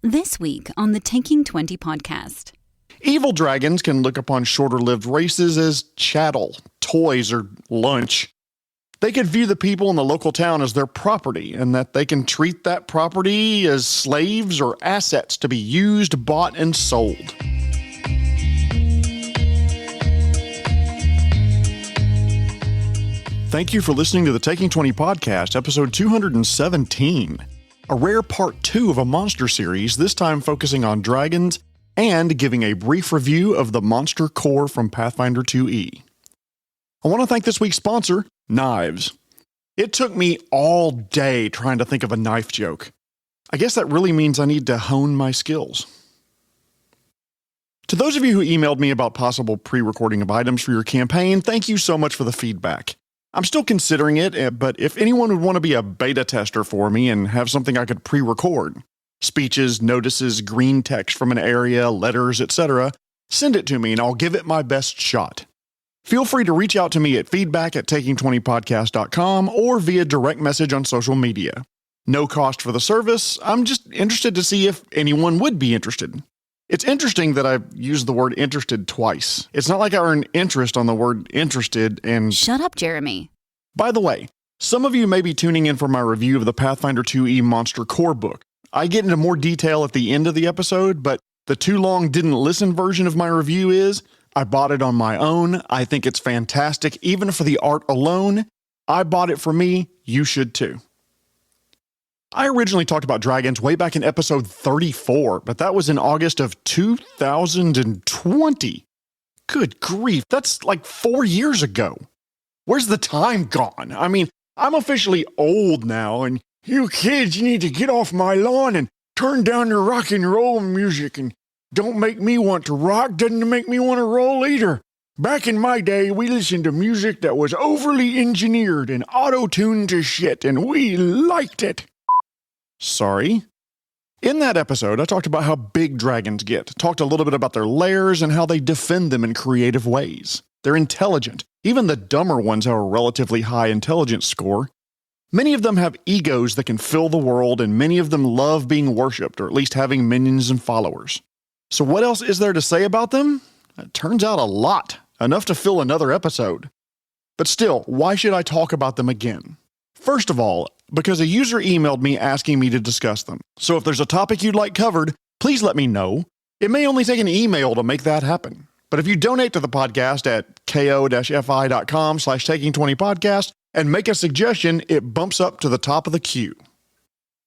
This week on the Taking 20 podcast. Evil dragons can look upon shorter-lived races as chattel, toys, or lunch. They could view the people in the local town as their property, and that they can treat that property as slaves or assets to be used, bought, and sold. Thank you for listening to the Taking 20 podcast, episode 217. A rare part 2 of a monster series, this time focusing on dragons and giving a brief review of the monster core from Pathfinder 2e. I want to thank this week's sponsor, Knives. It took me all day trying to think of a knife joke. I guess that really means I need to hone my skills. To those of you who emailed me about possible pre-recording of items for your campaign, thank you so much for the feedback. I'm still considering it, but if anyone would want to be a beta tester for me and have something I could pre-record, speeches, notices, green text from an area, letters, etc., send it to me and I'll give it my best shot. Feel free to reach out to me at feedback@taking20podcast.com or via direct message on social media. No cost for the service, I'm just interested to see if anyone would be interested. It's interesting that I've used the word interested twice. It's not like I earn interest on the word interested and... Shut up, Jeremy. By the way, some of you may be tuning in for my review of the Pathfinder 2e Monster Core book. I get into more detail at the end of the episode, but the too long didn't listen version of my review is, I bought it on my own. I think it's fantastic, even for the art alone. I bought it for me, you should too. I originally talked about dragons way back in episode 34, but that was in August of 2020. Good grief, that's like 4 years ago. Where's the time gone? I mean, I'm officially old now, and you kids need to get off my lawn and turn down your rock and roll music, and don't make me want to rock, doesn't make me want to roll either. Back in my day, we listened to music that was overly engineered and auto-tuned to shit, and we liked it. Sorry. In that episode, I talked about how big dragons get, talked a little bit about their lairs and how they defend them in creative ways. They're intelligent. Even the dumber ones have a relatively high intelligence score. Many of them have egos that can fill the world, and many of them love being worshipped, or at least having minions and followers. So what else is there to say about them? It turns out a lot, enough to fill another episode. But still, why should I talk about them again? First of all, because a user emailed me asking me to discuss them. So if there's a topic you'd like covered, please let me know. It may only take an email to make that happen. But if you donate to the podcast at ko-fi.com/taking20podcast and make a suggestion, it bumps up to the top of the queue.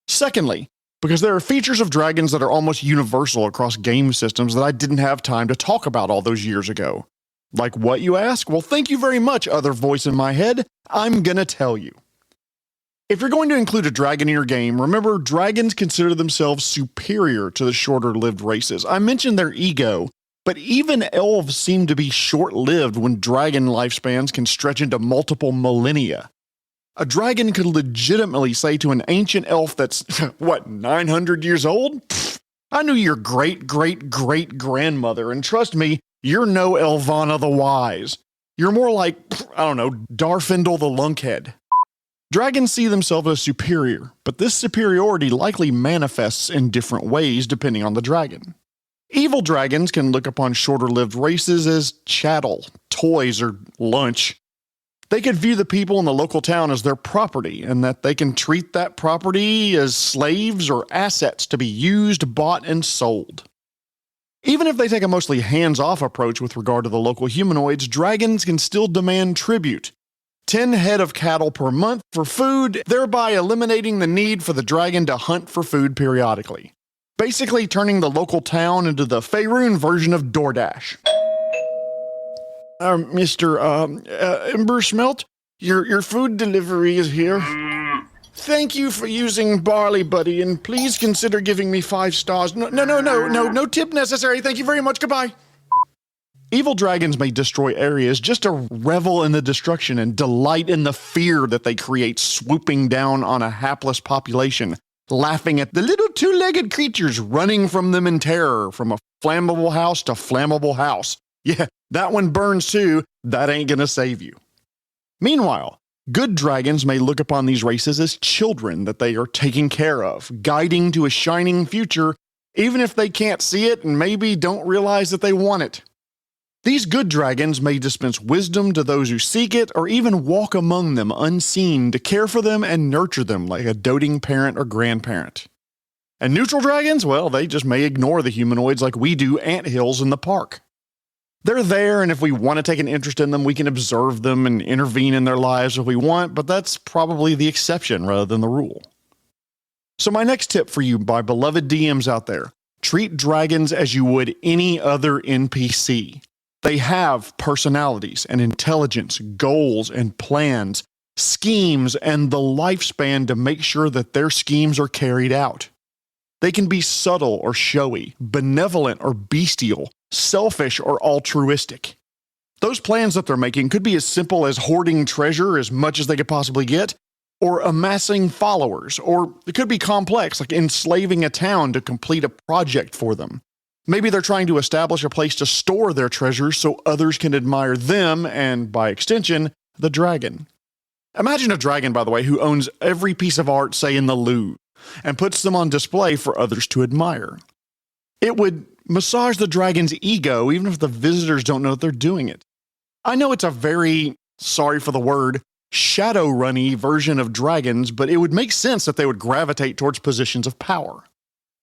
Secondly, because there are features of dragons that are almost universal across game systems that I didn't have time to talk about all those years ago. Like what, you ask? Well, thank you very much, other voice in my head. I'm gonna tell you. If you're going to include a dragon in your game, remember dragons consider themselves superior to the shorter-lived races. I mentioned their ego, but even elves seem to be short-lived when dragon lifespans can stretch into multiple millennia. A dragon could legitimately say to an ancient elf that's, 900 years old? Pfft, I knew your great-great-great-grandmother, and trust me, you're no Elvana the Wise. You're more like, Darfindle the Lunkhead. Dragons see themselves as superior, but this superiority likely manifests in different ways depending on the dragon. Evil dragons can look upon shorter-lived races as chattel, toys, or lunch. They could view the people in the local town as their property, and that they can treat that property as slaves or assets to be used, bought, and sold. Even if they take a mostly hands-off approach with regard to the local humanoids, dragons can still demand tribute. 10 head of cattle per month for food, thereby eliminating the need for the dragon to hunt for food periodically. Basically turning the local town into the Faerun version of DoorDash. Mr. Ember Smelt, your food delivery is here. Thank you for using Barley Buddy, and please consider giving me 5 stars. No tip necessary. Thank you very much. Goodbye. Evil dragons may destroy areas just to revel in the destruction and delight in the fear that they create, swooping down on a hapless population, laughing at the little two-legged creatures running from them in terror from a flammable house to flammable house. Yeah, that one burns too. That ain't gonna save you. Meanwhile, good dragons may look upon these races as children that they are taking care of, guiding to a shining future even if they can't see it and maybe don't realize that they want it. These good dragons may dispense wisdom to those who seek it, or even walk among them unseen to care for them and nurture them like a doting parent or grandparent. And neutral dragons, well, they just may ignore the humanoids like we do anthills in the park. They're there, and if we want to take an interest in them, we can observe them and intervene in their lives if we want, but that's probably the exception rather than the rule. So my next tip for you, my beloved DMs out there, treat dragons as you would any other NPC. They have personalities and intelligence, goals and plans, schemes, and the lifespan to make sure that their schemes are carried out. They can be subtle or showy, benevolent or bestial, selfish or altruistic. Those plans that they're making could be as simple as hoarding treasure as much as they could possibly get, or amassing followers, or it could be complex, like enslaving a town to complete a project for them. Maybe they're trying to establish a place to store their treasures so others can admire them and, by extension, the dragon. Imagine a dragon, by the way, who owns every piece of art, say, in the Louvre, and puts them on display for others to admire. It would massage the dragon's ego even if the visitors don't know that they're doing it. I know it's a very, sorry for the word, Shadowrun-y version of dragons, but it would make sense that they would gravitate towards positions of power.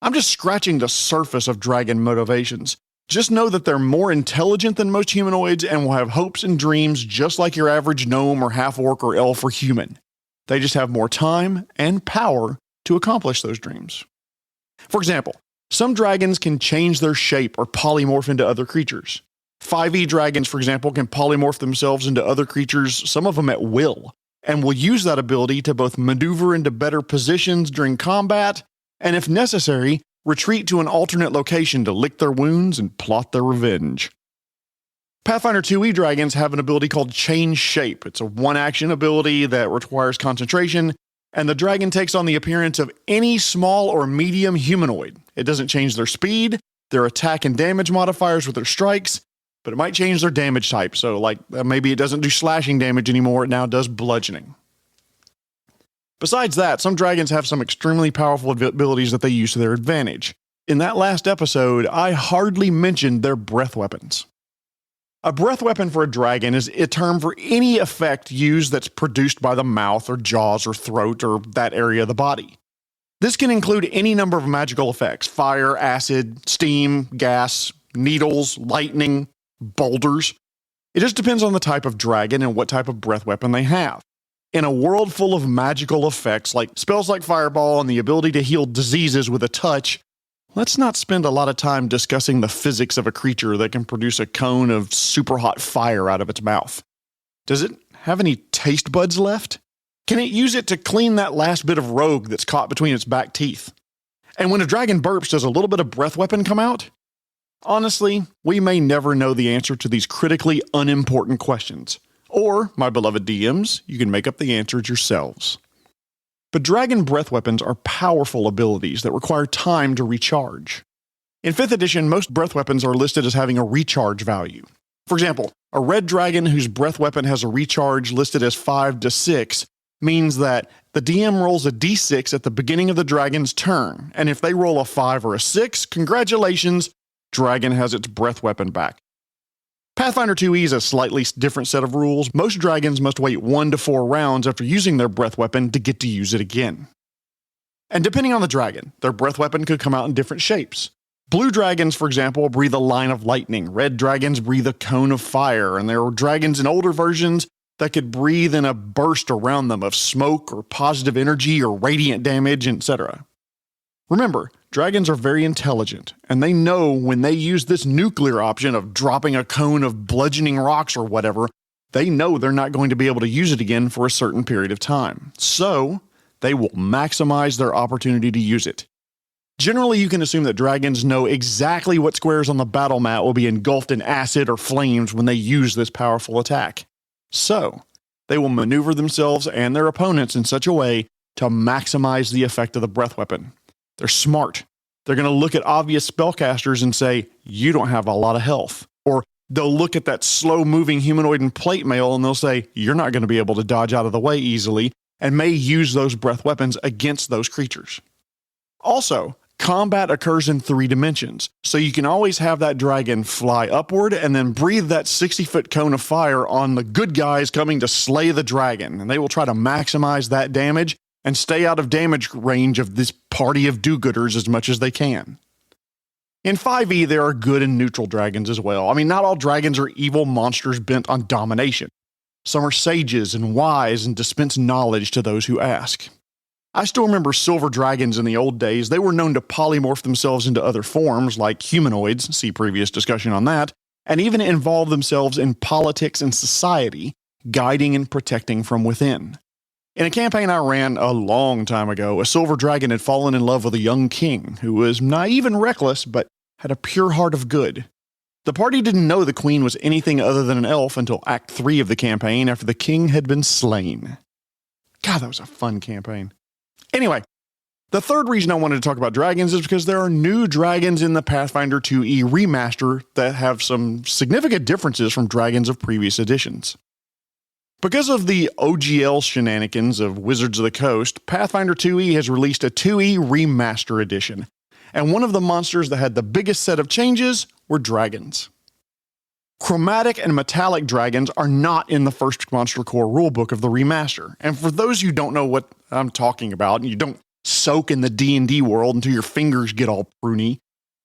I'm just scratching the surface of dragon motivations. Just know that they're more intelligent than most humanoids and will have hopes and dreams just like your average gnome or half-orc or elf or human. They just have more time and power to accomplish those dreams. For example, some dragons can change their shape or polymorph into other creatures. 5e dragons, for example, can polymorph themselves into other creatures, some of them at will, and will use that ability to both maneuver into better positions during combat, and if necessary, retreat to an alternate location to lick their wounds and plot their revenge. Pathfinder 2e dragons have an ability called Change Shape. It's a one-action ability that requires concentration, and the dragon takes on the appearance of any small or medium humanoid. It doesn't change their speed, their attack and damage modifiers with their strikes, but it might change their damage type. So maybe it doesn't do slashing damage anymore, it now does bludgeoning. Besides that, some dragons have some extremely powerful abilities that they use to their advantage. In that last episode, I hardly mentioned their breath weapons. A breath weapon for a dragon is a term for any effect used that's produced by the mouth or jaws or throat or that area of the body. This can include any number of magical effects: fire, acid, steam, gas, needles, lightning, boulders. It just depends on the type of dragon and what type of breath weapon they have. In a world full of magical effects like spells like Fireball and the ability to heal diseases with a touch, let's not spend a lot of time discussing the physics of a creature that can produce a cone of super hot fire out of its mouth. Does it have any taste buds left? Can it use it to clean that last bit of rogue that's caught between its back teeth? And when a dragon burps, does a little bit of breath weapon come out? Honestly, we may never know the answer to these critically unimportant questions. Or, my beloved DMs, you can make up the answers yourselves. But dragon breath weapons are powerful abilities that require time to recharge. In 5th edition, most breath weapons are listed as having a recharge value. For example, a red dragon whose breath weapon has a recharge listed as 5 to 6 means that the DM rolls a d6 at the beginning of the dragon's turn, and if they roll a 5 or a 6, congratulations, dragon has its breath weapon back. Pathfinder 2e is a slightly different set of rules. Most dragons must wait 1 to 4 rounds after using their breath weapon to get to use it again. And depending on the dragon, their breath weapon could come out in different shapes. Blue dragons, for example, breathe a line of lightning. Red dragons breathe a cone of fire, and there are dragons in older versions that could breathe in a burst around them of smoke or positive energy or radiant damage, etc. Remember, dragons are very intelligent, and they know when they use this nuclear option of dropping a cone of bludgeoning rocks or whatever, they know they're not going to be able to use it again for a certain period of time. So, they will maximize their opportunity to use it. Generally, you can assume that dragons know exactly what squares on the battle mat will be engulfed in acid or flames when they use this powerful attack. So, they will maneuver themselves and their opponents in such a way to maximize the effect of the breath weapon. They're smart. They're going to look at obvious spellcasters and say, you don't have a lot of health. Or they'll look at that slow-moving humanoid in plate mail and they'll say, you're not going to be able to dodge out of the way easily, and may use those breath weapons against those creatures. Also, Combat occurs in 3 dimensions, so you can always have that dragon fly upward and then breathe that 60-foot cone of fire on the good guys coming to slay the dragon, and they will try to maximize that damage and stay out of damage range of this party of do-gooders as much as they can. In 5e, there are good and neutral dragons as well. I mean, not all dragons are evil monsters bent on domination. Some are sages and wise and dispense knowledge to those who ask. I still remember silver dragons in the old days. They were known to polymorph themselves into other forms, like humanoids, see previous discussion on that, and even involve themselves in politics and society, guiding and protecting from within. In a campaign I ran a long time ago, a silver dragon had fallen in love with a young king who was naive and reckless, but had a pure heart of good. The party didn't know the queen was anything other than an elf until Act 3 of the campaign after the king had been slain. God, that was a fun campaign. Anyway, the third reason I wanted to talk about dragons is because there are new dragons in the Pathfinder 2e remaster that have some significant differences from dragons of previous editions. Because of the OGL shenanigans of Wizards of the Coast, Pathfinder 2e has released a 2e remaster edition, and one of the monsters that had the biggest set of changes were dragons. Chromatic and metallic dragons are not in the first Monster Core rulebook of the remaster. And for those who don't know what I'm talking about, and you don't soak in the D&D world until your fingers get all pruny,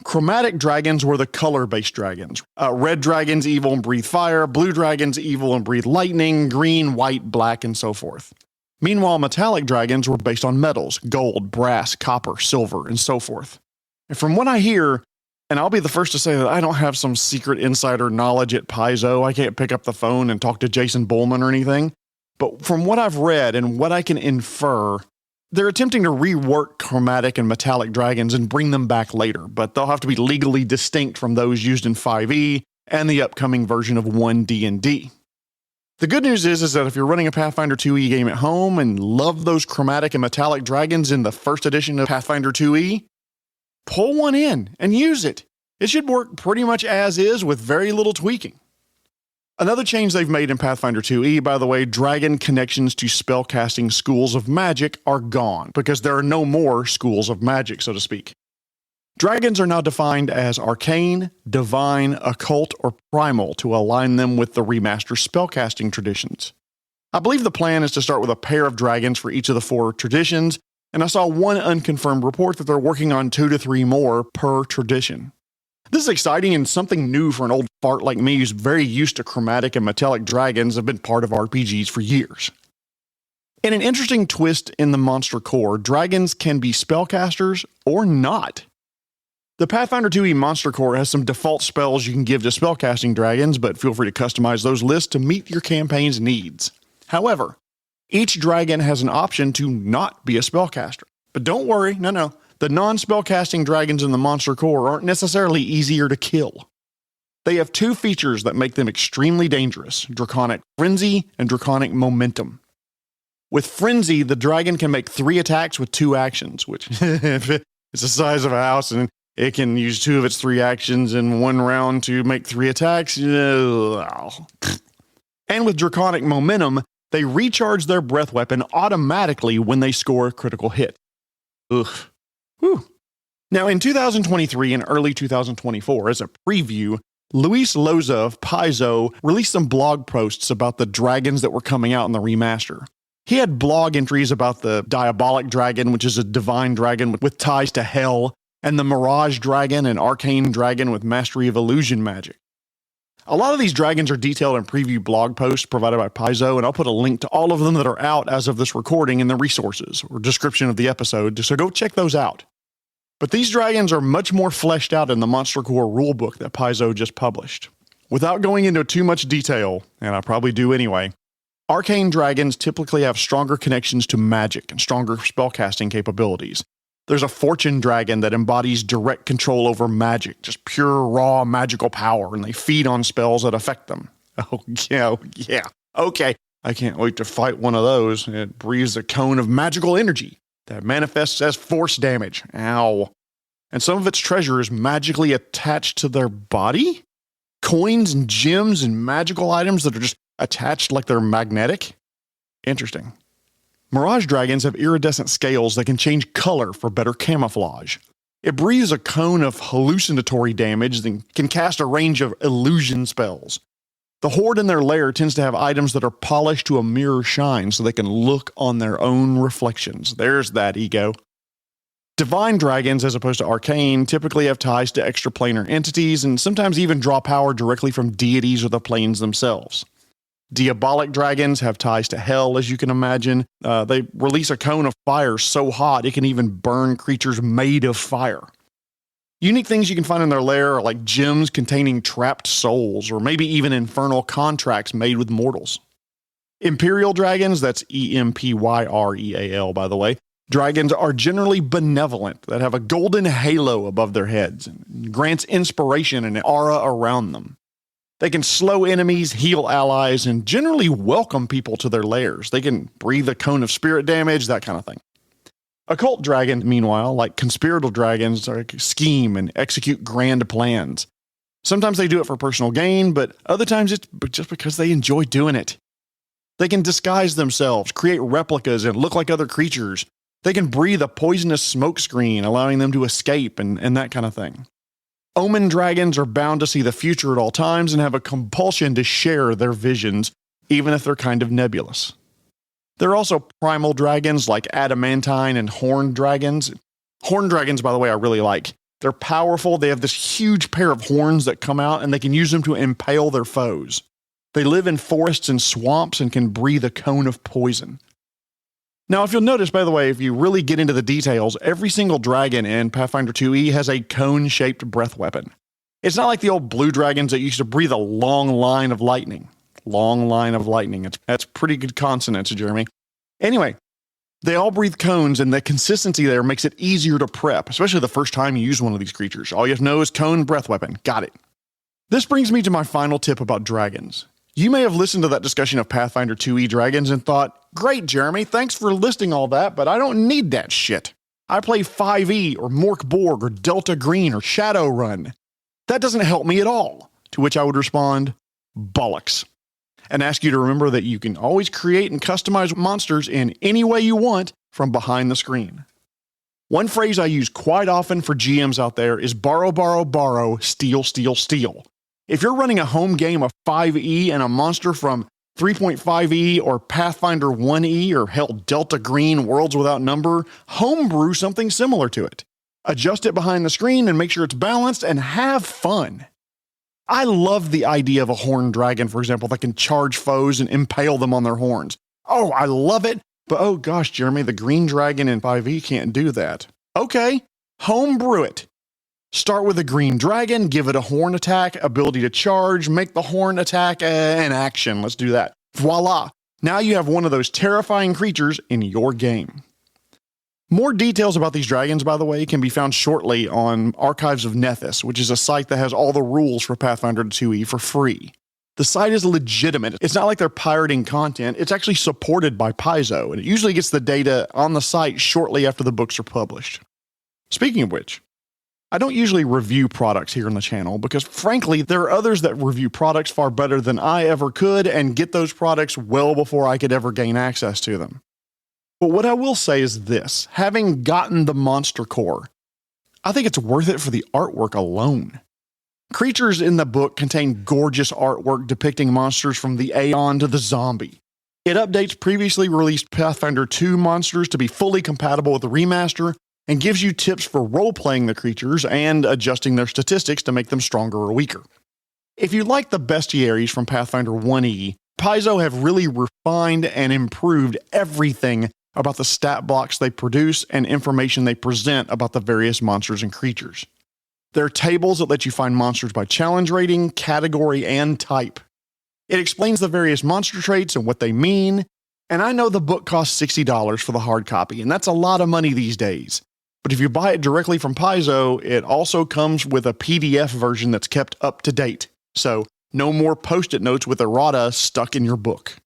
chromatic dragons were the color-based dragons. Red dragons evil and breathe fire, blue dragons evil and breathe lightning, green, white, black, and so forth. Meanwhile, metallic dragons were based on metals, gold, brass, copper, silver, and so forth. And from what I hear, and I'll be the first to say that I don't have some secret insider knowledge at Paizo. I can't pick up the phone and talk to Jason Bullman or anything. But from what I've read and what I can infer, they're attempting to rework chromatic and metallic dragons and bring them back later, but they'll have to be legally distinct from those used in 5e and the upcoming version of 1D&D. The good news is that if you're running a Pathfinder 2e game at home and love those chromatic and metallic dragons in the first edition of Pathfinder 2e, pull one in and use it. It should work pretty much as is with very little tweaking. Another change they've made in Pathfinder 2e, by the way, dragon connections to spellcasting schools of magic are gone because there are no more schools of magic, so to speak. Dragons are now defined as arcane, divine, occult, or primal to align them with the remaster spellcasting traditions. I believe the plan is to start with a pair of dragons for each of the 4 traditions, and I saw one unconfirmed report that they're working on 2 to 3 more per tradition. This is exciting and something new for an old fart like me who's very used to chromatic and metallic dragons have been part of RPGs for years. In an interesting twist in the Monster Core, dragons can be spellcasters or not. The Pathfinder 2e Monster Core has some default spells you can give to spellcasting dragons, but feel free to customize those lists to meet your campaign's needs. However, each dragon has an option to not be a spellcaster. But don't worry, no. The non-spellcasting dragons in the Monster Core aren't necessarily easier to kill. They have 2 features that make them extremely dangerous: Draconic Frenzy and Draconic Momentum. With Frenzy, the dragon can make 3 attacks with 2 actions, which it's the size of a house and it can use 2 of its 3 actions in 1 round to make 3 attacks. And with Draconic Momentum, they recharge their breath weapon automatically when they score a critical hit. Ugh. Whew. Now, in 2023 and early 2024, as a preview, Luis Loza of Paizo released some blog posts about the dragons that were coming out in the remaster. He had blog entries about the Diabolic Dragon, which is a divine dragon with ties to hell, and the Mirage Dragon, an arcane dragon with mastery of illusion magic. A lot of these dragons are detailed in preview blog posts provided by Paizo, and I'll put a link to all of them that are out as of this recording in the resources or description of the episode, so go check those out. But these dragons are much more fleshed out in the Monster Core rulebook that Paizo just published. Without going into too much detail, and I probably do anyway, arcane dragons typically have stronger connections to magic and stronger spellcasting capabilities. There's a fortune dragon that embodies direct control over magic, just pure raw magical power, and they feed on spells that affect them. Oh yeah. Okay, I can't wait to fight one of those. It breathes a cone of magical energy that manifests as force damage. Ow. And some of its treasure is magically attached to their body? Coins and gems and magical items that are just attached like they're magnetic? Interesting. Mirage dragons have iridescent scales that can change color for better camouflage. It breathes a cone of hallucinatory damage and can cast a range of illusion spells. The horde in their lair tends to have items that are polished to a mirror shine so they can look on their own reflections. There's that ego. Divine dragons, as opposed to arcane, typically have ties to extraplanar entities and sometimes even draw power directly from deities or the planes themselves. Diabolic dragons have ties to hell, as you can imagine. They release a cone of fire so hot it can even burn creatures made of fire. Unique things you can find in their lair are like gems containing trapped souls, or maybe even infernal contracts made with mortals. Imperial dragons, that's Empyreal, by the way, dragons are generally benevolent, that have a golden halo above their heads, and grants inspiration and aura around them. They can slow enemies, heal allies, and generally welcome people to their lairs. They can breathe a cone of spirit damage, that kind of thing. Occult dragons, meanwhile, like conspiratorial dragons, scheme and execute grand plans. Sometimes they do it for personal gain, but other times it's just because they enjoy doing it. They can disguise themselves, create replicas, and look like other creatures. They can breathe a poisonous smokescreen, allowing them to escape and that kind of thing. Omen dragons are bound to see the future at all times and have a compulsion to share their visions, even if they're kind of nebulous. There are also primal dragons like adamantine and horned dragons. Horned dragons, by the way, I really like. They're powerful, they have this huge pair of horns that come out, and they can use them to impale their foes. They live in forests and swamps and can breathe a cone of poison. Now, if you'll notice, by the way, if you really get into the details, every single dragon in Pathfinder 2e has a cone-shaped breath weapon. It's not like the old blue dragons that used to breathe a long line of lightning. Long line of lightning. That's pretty good consonants, Jeremy. Anyway, they all breathe cones, and the consistency there makes it easier to prep, especially the first time you use one of these creatures. All you have to know is cone breath weapon. Got it. This brings me to my final tip about dragons. You may have listened to that discussion of Pathfinder 2e dragons and thought, great, Jeremy, thanks for listing all that, but I don't need that shit. I play 5e or Mork Borg or Delta Green or Shadowrun. That doesn't help me at all. To which I would respond, bollocks. And ask you to remember that you can always create and customize monsters in any way you want from behind the screen. One phrase I use quite often for GMs out there is borrow, borrow, borrow, steal, steal, steal. If you're running a home game of 5e and a monster from 3.5e or Pathfinder 1e or hell Delta Green Worlds Without Number, homebrew something similar to it. Adjust it behind the screen and make sure it's balanced and have fun. I love the idea of a horned dragon, for example, that can charge foes and impale them on their horns. Oh, I love it. But oh gosh, Jeremy, the green dragon in 5e can't do that. Okay, homebrew it. Start with a green dragon, give it a horn attack, ability to charge, make the horn attack an action. Let's do that. Voila. Now you have one of those terrifying creatures in your game. More details about these dragons, by the way, can be found shortly on Archives of Nethys, which is a site that has all the rules for Pathfinder 2e for free. The site is legitimate. It's not like they're pirating content. It's actually supported by Paizo, and it usually gets the data on the site shortly after the books are published. Speaking of which, I don't usually review products here on the channel because, frankly, there are others that review products far better than I ever could and get those products well before I could ever gain access to them. But what I will say is this, having gotten the monster core, I think it's worth it for the artwork alone. Creatures in the book contain gorgeous artwork depicting monsters from the Aeon to the zombie. It updates previously released Pathfinder 2 monsters to be fully compatible with the remaster and gives you tips for role-playing the creatures and adjusting their statistics to make them stronger or weaker. If you like the bestiaries from Pathfinder 1e, Paizo have really refined and improved everything about the stat blocks they produce and information they present about the various monsters and creatures. There are tables that let you find monsters by challenge rating, category, and type. It explains the various monster traits and what they mean, and I know the book costs $60 for the hard copy, and that's a lot of money these days. But if you buy it directly from Paizo, it also comes with a PDF version that's kept up to date. So, no more post-it notes with errata stuck in your book.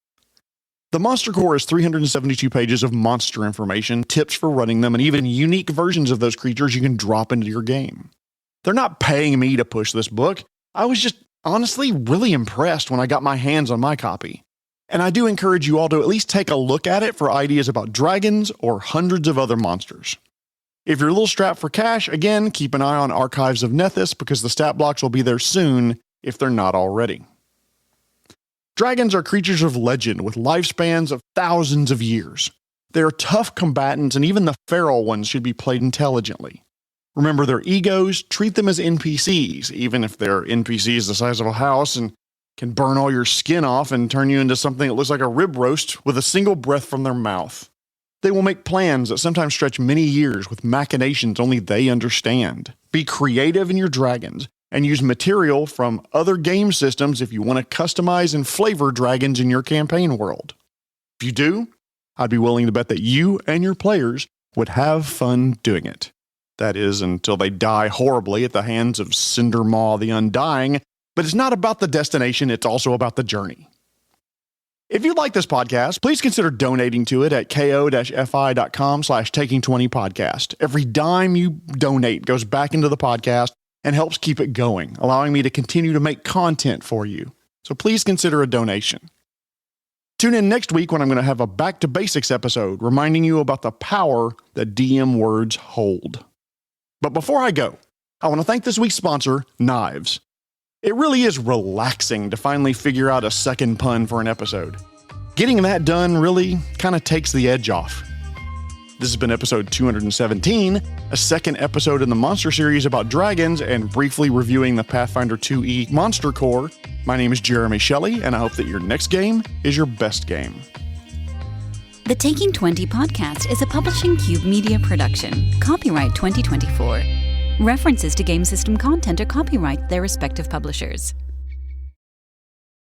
The Monster Core is 372 pages of monster information, tips for running them, and even unique versions of those creatures you can drop into your game. They're not paying me to push this book. I was just honestly really impressed when I got my hands on my copy. And I do encourage you all to at least take a look at it for ideas about dragons or hundreds of other monsters. If you're a little strapped for cash, again, keep an eye on Archives of Nethys because the stat blocks will be there soon if they're not already. Dragons are creatures of legend with lifespans of thousands of years. They are tough combatants, and even the feral ones should be played intelligently. Remember their egos, treat them as NPCs, even if they're NPCs the size of a house and can burn all your skin off and turn you into something that looks like a rib roast with a single breath from their mouth. They will make plans that sometimes stretch many years with machinations only they understand. Be creative in your dragons and use material from other game systems if you want to customize and flavor dragons in your campaign world. If you do, I'd be willing to bet that you and your players would have fun doing it. That is, until they die horribly at the hands of Cindermaw the Undying, but it's not about the destination, it's also about the journey. If you like this podcast, please consider donating to it at ko-fi.com/taking20podcast. Every dime you donate goes back into the podcast and helps keep it going, allowing me to continue to make content for you. So please consider a donation. Tune in next week when I'm going to have a Back to Basics episode reminding you about the power that DM words hold. But before I go, I want to thank this week's sponsor, Knives. It really is relaxing to finally figure out a second pun for an episode. Getting that done really kind of takes the edge off. This has been episode 217, a second episode in the Monster series about dragons and briefly reviewing the Pathfinder 2e Monster Core. My name is Jeremy Shelley, and I hope that your next game is your best game. The Taking 20 podcast is a Publishing Cube media production. Copyright 2024. References to game system content are copyright their respective publishers.